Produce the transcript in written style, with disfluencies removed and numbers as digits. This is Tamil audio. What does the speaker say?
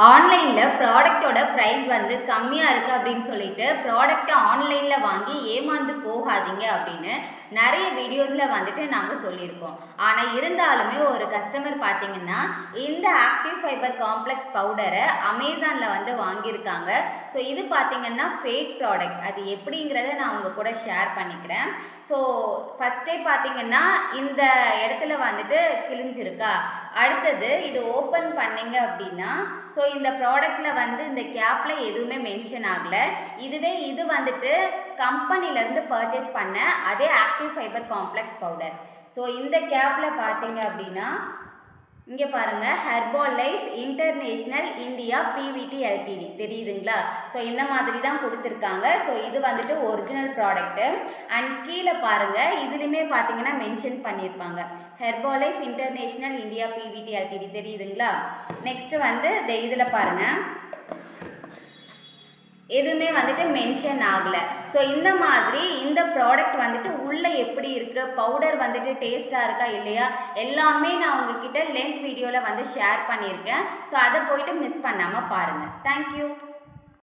ஆன்லைனில் ப்ராடக்டோட ப்ரைஸ் வந்து கம்மியாக இருக்குது அப்படின்னு சொல்லிட்டு ப்ராடக்டை ஆன்லைனில் வாங்கி ஏமாந்து போகாதீங்க அப்படின்னு நிறைய வீடியோஸில் வந்துட்டு நாங்கள் சொல்லியிருக்கோம். ஆனால் இருந்தாலுமே ஒரு கஸ்டமர் பார்த்தீங்கன்னா இந்த ஆக்டிவ் ஃபைபர் காம்ப்ளெக்ஸ் பவுடரை அமேசானில் வந்து வாங்கியிருக்காங்க. ஸோ இது பார்த்தீங்கன்னா ஃபேக் ப்ராடக்ட். அது எப்படிங்கிறத நான் உங்கள் கூட ஷேர் பண்ணிக்கிறேன். ஸோ ஃபஸ்ட்டே பார்த்தீங்கன்னா இந்த இடத்துல வந்துட்டு கிழிஞ்சிருக்கா, அடுத்தது இது ஓப்பன் பண்ணிங்க அப்படின்னா ஸோ இந்த ப்ராடக்டில் வந்து இந்த கேப்பில் எதுவுமே மென்ஷன் ஆகலை. இது வந்துட்டு கம்பெனிலேருந்து பர்ச்சேஸ் பண்ண அதே active fibre complex powder. So இந்த கேப்பில் பார்த்தீங்க அப்படின்னா இங்கே பாருங்கள், ஹெர்பால் லைஃப் இன்டர்நேஷ்னல் இந்தியா பிவிடி எல்டிடி தெரியுதுங்களா? ஸோ இந்த மாதிரி தான் கொடுத்துருக்காங்க. ஸோ இது வந்துட்டு ஒரிஜினல் ப்ராடக்ட்டு. அண்ட் கீழே பாருங்கள், இதுலேயுமே பார்த்தீங்கன்னா மென்ஷன் பண்ணியிருப்பாங்க ஹெர்பால் லைஃப் இன்டர்நேஷ்னல் இந்தியா பிவிடி எல்டிடி தெரியுதுங்களா? நெக்ஸ்ட்டு வந்து இதில் பாருங்கள், எதுவுமே வந்துட்டு மென்ஷன் ஆகலை. ஸோ இந்த மாதிரி இந்த ப்ராடக்ட் வந்துட்டு உள்ளே எப்படி இருக்குது, பவுடர் வந்துட்டு டேஸ்ட்டாக இருக்கா இல்லையா, எல்லாமே நான் உங்ககிட்ட லென்த் வீடியோவில் வந்து ஷேர் பண்ணியிருக்கேன். ஸோ அதை போயிட்டு மிஸ் பண்ணாமல் பாருங்கள். தேங்க்யூ.